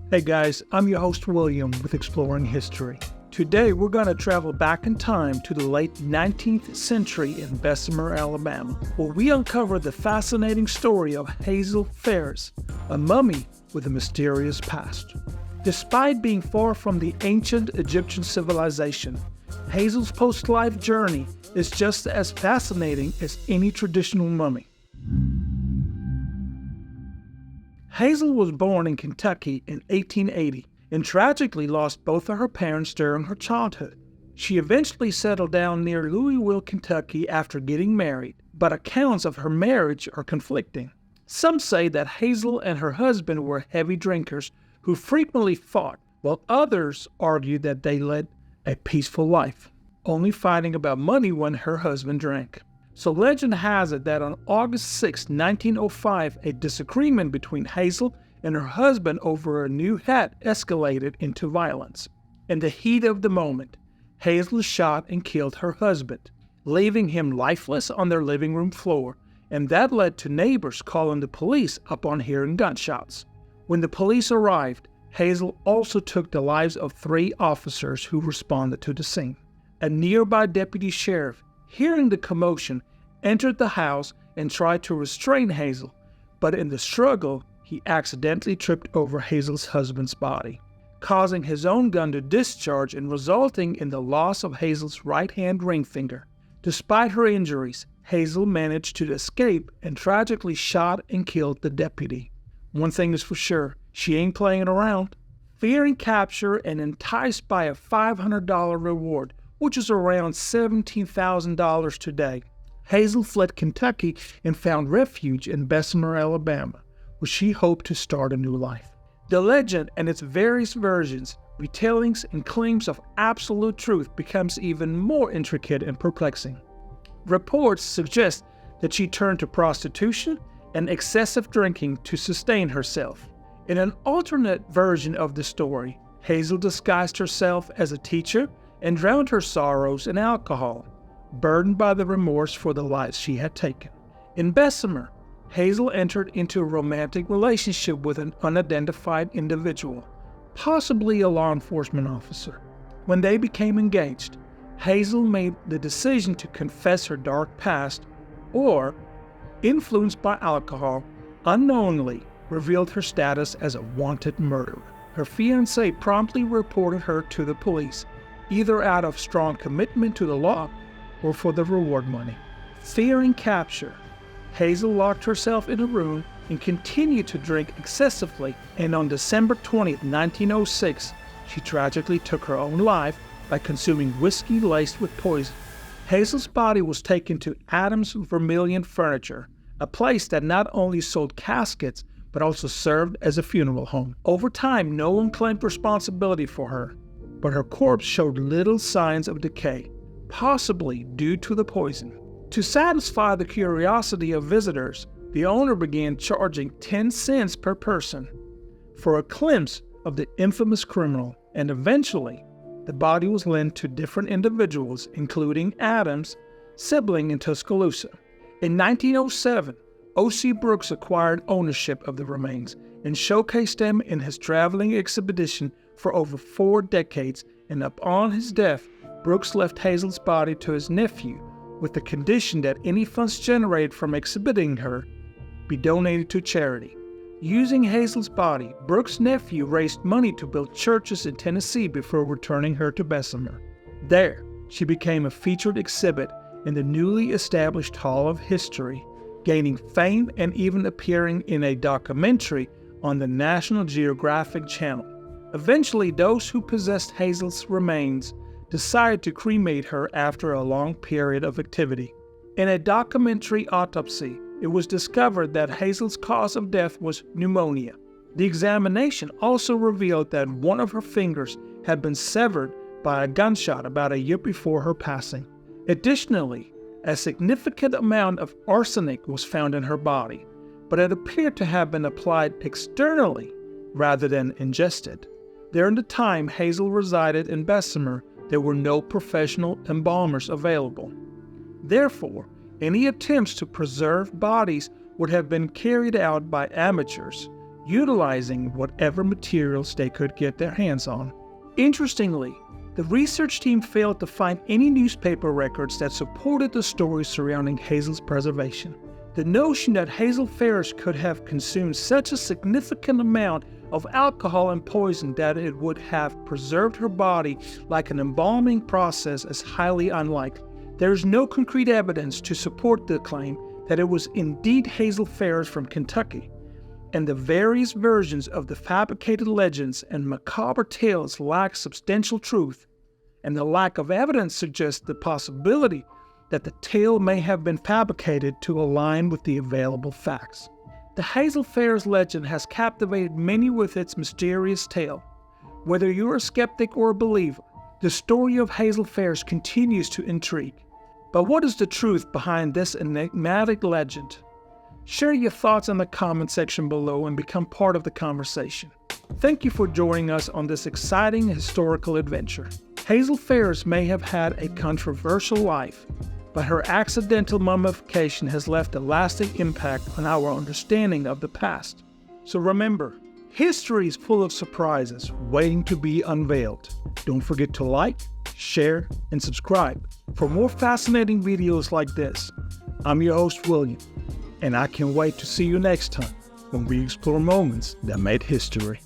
Hey guys, I'm your host William with Exploring History. Today we're going to travel back in time to the late 19th century in Bessemer, Alabama, where we uncover the fascinating story of Hazel Farris, a mummy with a mysterious past. Despite being far from the ancient Egyptian civilization, Hazel's post-life journey is just as fascinating as any traditional mummy. Hazel was born in Kentucky in 1880 and tragically lost both of her parents during her childhood. She eventually settled down near Louisville, Kentucky after getting married, but accounts of her marriage are conflicting. Some say that Hazel and her husband were heavy drinkers who frequently fought, while others argue that they led a peaceful life, only fighting about money when her husband drank. So legend has it that on August 6, 1905, a disagreement between Hazel and her husband over a new hat escalated into violence. In the heat of the moment, Hazel shot and killed her husband, leaving him lifeless on their living room floor, and that led to neighbors calling the police upon hearing gunshots. When the police arrived, Hazel also took the lives of 3 officers who responded to the scene. A nearby deputy sheriff, hearing the commotion, entered the house and tried to restrain Hazel, but in the struggle, he accidentally tripped over Hazel's husband's body, causing his own gun to discharge and resulting in the loss of Hazel's right-hand ring finger. Despite her injuries, Hazel managed to escape and tragically shot and killed the deputy. One thing is for sure, she ain't playing around. Fearing capture and enticed by a $500 reward, which is around $17,000 today, Hazel fled Kentucky and found refuge in Bessemer, Alabama, where she hoped to start a new life. The legend and its various versions, retellings, and claims of absolute truth becomes even more intricate and perplexing. Reports suggest that she turned to prostitution and excessive drinking to sustain herself. In an alternate version of the story, Hazel disguised herself as a teacher and drowned her sorrows in alcohol, burdened by the remorse for the lives she had taken. In Bessemer, Hazel entered into a romantic relationship with an unidentified individual, possibly a law enforcement officer. When they became engaged, Hazel made the decision to confess her dark past, or, influenced by alcohol, unknowingly revealed her status as a wanted murderer. Her fiancé promptly reported her to the police, either out of strong commitment to the law or for the reward money. Fearing capture, Hazel locked herself in a room and continued to drink excessively, and on December 20, 1906, she tragically took her own life by consuming whiskey laced with poison. Hazel's body was taken to Adams Vermilion Furniture, a place that not only sold caskets but also served as a funeral home. Over time, no one claimed responsibility for her, but her corpse showed little signs of decay, possibly due to the poison. To satisfy the curiosity of visitors, the owner began charging 10 cents per person for a glimpse of the infamous criminal, and eventually, the body was lent to different individuals, including Adams' sibling in Tuscaloosa. In 1907, O.C. Brooks acquired ownership of the remains and showcased them in his traveling expedition for over 4 decades, and upon his death, Brooks left Hazel's body to his nephew with the condition that any funds generated from exhibiting her be donated to charity. Using Hazel's body, Brooks' nephew raised money to build churches in Tennessee before returning her to Bessemer. There, she became a featured exhibit in the newly established Hall of History, gaining fame and even appearing in a documentary on the National Geographic channel. Eventually, those who possessed Hazel's remains decided to cremate her after a long period of activity. In a documentary autopsy, it was discovered that Hazel's cause of death was pneumonia. The examination also revealed that one of her fingers had been severed by a gunshot about a year before her passing. Additionally, a significant amount of arsenic was found in her body, but it appeared to have been applied externally rather than ingested. During the time Hazel resided in Bessemer, there were no professional embalmers available. Therefore, any attempts to preserve bodies would have been carried out by amateurs utilizing whatever materials they could get their hands on. Interestingly, the research team failed to find any newspaper records that supported the story surrounding Hazel's preservation. The notion that Hazel Farris could have consumed such a significant amount of alcohol and poison that it would have preserved her body like an embalming process is highly unlikely. There is no concrete evidence to support the claim that it was indeed Hazel Farris from Kentucky, and the various versions of the fabricated legends and macabre tales lack substantial truth, and the lack of evidence suggests the possibility that the tale may have been fabricated to align with the available facts. The Hazel Farris legend has captivated many with its mysterious tale. Whether you're a skeptic or a believer, the story of Hazel Farris continues to intrigue. But what is the truth behind this enigmatic legend? Share your thoughts in the comment section below and become part of the conversation. Thank you for joining us on this exciting historical adventure. Hazel Farris may have had a controversial life, but her accidental mummification has left a lasting impact on our understanding of the past. So remember, history is full of surprises waiting to be unveiled. Don't forget to like, share, and subscribe for more fascinating videos like this. I'm your host, William, and I can't wait to see you next time when we explore moments that made history.